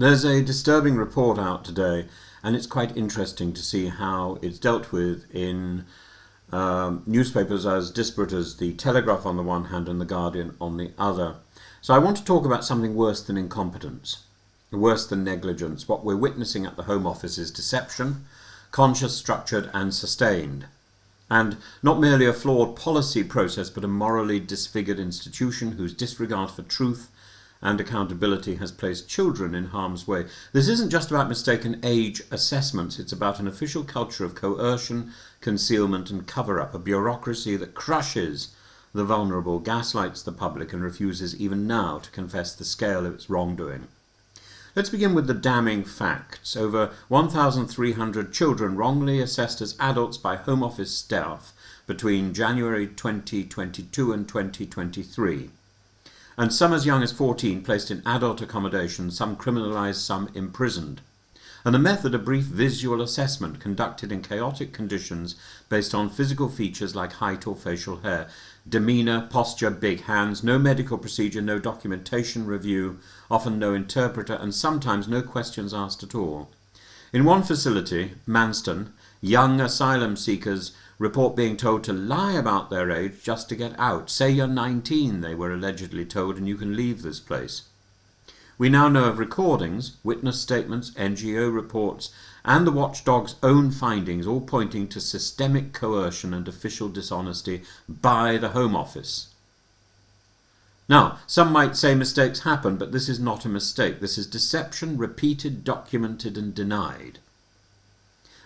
There's a disturbing report out today, and it's quite interesting to see how it's dealt with in newspapers as disparate as the Telegraph on the one hand and the Guardian on the other. So I want to talk about something worse than incompetence, worse than negligence. What we're witnessing at the Home Office is deception, conscious, structured and sustained. And not merely a flawed policy process, but a morally disfigured institution whose disregard for truth and accountability has placed children in harm's way. This isn't just about mistaken age assessments, it's about an official culture of coercion, concealment and cover-up, a bureaucracy that crushes the vulnerable, gaslights the public and refuses even now to confess the scale of its wrongdoing. Let's begin with the damning facts. Over 1,300 children wrongly assessed as adults by Home Office staff between January 2022 and 2023. And some as young as 14 placed in adult accommodation, some criminalised, some imprisoned. And the method, a brief visual assessment conducted in chaotic conditions based on physical features like height or facial hair, demeanour, posture, big hands, no medical procedure, no documentation review, often no interpreter, and sometimes no questions asked at all. In one facility, Manston, young asylum seekers report being told to lie about their age just to get out. Say you're 19, they were allegedly told, and you can leave this place. We now know of recordings, witness statements, NGO reports, and the watchdog's own findings, all pointing to systemic coercion and official dishonesty by the Home Office. Now, some might say mistakes happen, but this is not a mistake. This is deception, repeated, documented, and denied.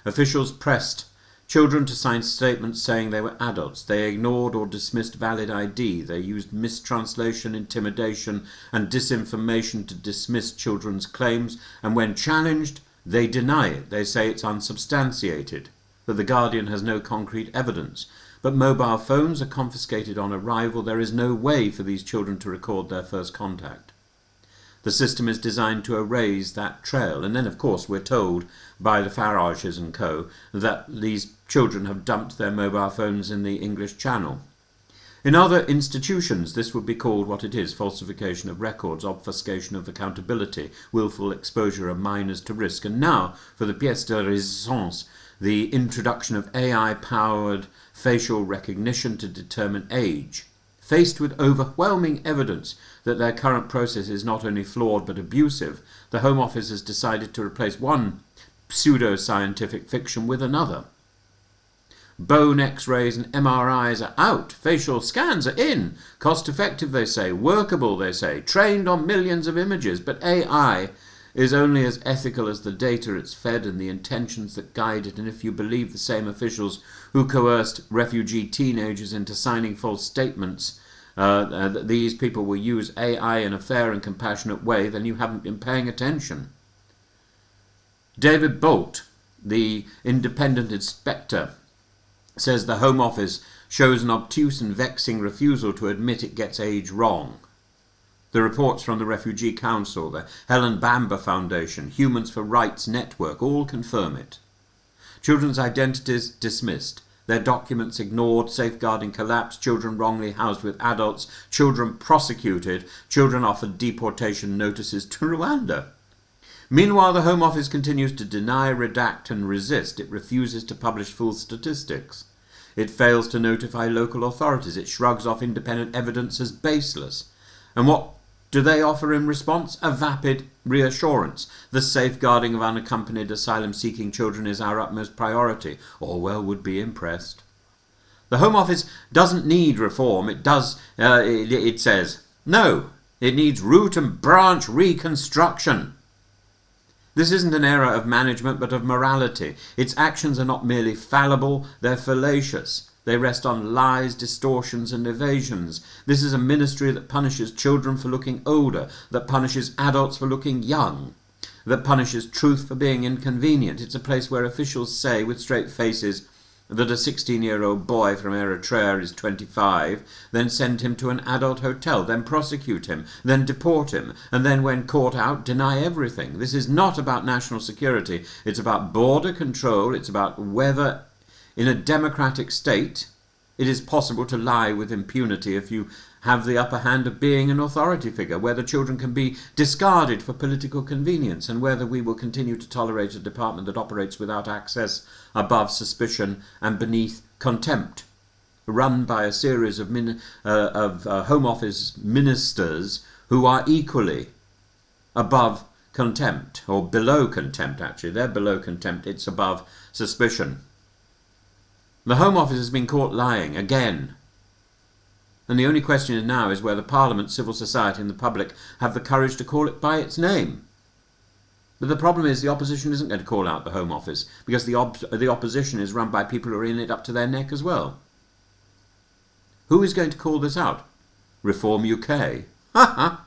Officials pressed children to sign statements saying they were adults. They ignored or dismissed valid ID. They used mistranslation, intimidation, and disinformation to dismiss children's claims. And when challenged, they deny it. They say it's unsubstantiated, that the Guardian has no concrete evidence. But mobile phones are confiscated on arrival. There is no way for these children to record their first contact. The system is designed to erase that trail. And then, of course, we're told by the Farages and co. that these children have dumped their mobile phones in the English Channel. In other institutions, this would be called what it is: falsification of records, obfuscation of accountability, willful exposure of minors to risk. And now, for the pièce de résistance, the introduction of AI-powered facial recognition to determine age. Faced with overwhelming evidence that their current process is not only flawed but abusive, the Home Office has decided to replace one pseudo-scientific fiction with another. Bone X-rays and MRIs are out. Facial scans are in. Cost-effective, they say. Workable, they say. Trained on millions of images. But AI is only as ethical as the data it's fed and the intentions that guide it. And if you believe the same officials who coerced refugee teenagers into signing false statements that these people will use AI in a fair and compassionate way, then you haven't been paying attention. David Bolt, the independent inspector, says the Home Office shows an obtuse and vexing refusal to admit it gets age wrong. The reports from the Refugee Council, the Helen Bamber Foundation, Humans for Rights Network all confirm it. Children's identities dismissed, their documents ignored, safeguarding collapsed, children wrongly housed with adults, children prosecuted, children offered deportation notices to Rwanda. Meanwhile, the Home Office continues to deny, redact and resist. It refuses to publish full statistics. It fails to notify local authorities. It shrugs off independent evidence as baseless. And what do they offer in response? A vapid reassurance. The safeguarding of unaccompanied asylum-seeking children is our utmost priority. Orwell would be impressed. The Home Office doesn't need reform. It says. No, it needs root and branch reconstruction. This isn't an era of management, but of morality. Its actions are not merely fallible, they're fallacious. They rest on lies, distortions and evasions. This is a ministry that punishes children for looking older, that punishes adults for looking young, that punishes truth for being inconvenient. It's a place where officials say with straight faces that a 16-year-old boy from Eritrea is 25, then send him to an adult hotel, then prosecute him, then deport him, and then when caught out, deny everything. This is not about national security. It's about border control. It's about whether in a democratic state it is possible to lie with impunity if you have the upper hand of being an authority figure, whether children can be discarded for political convenience, and whether we will continue to tolerate a department that operates without access, above suspicion and beneath contempt, run by a series of Home Office ministers who are equally above contempt, or below contempt actually. They're below contempt, it's above suspicion. The Home Office has been caught lying again. And the only question now is whether Parliament, civil society and the public have the courage to call it by its name. But the problem is the opposition isn't going to call out the Home Office, because the opposition is run by people who are in it up to their neck as well. Who is going to call this out? Reform UK. Ha ha!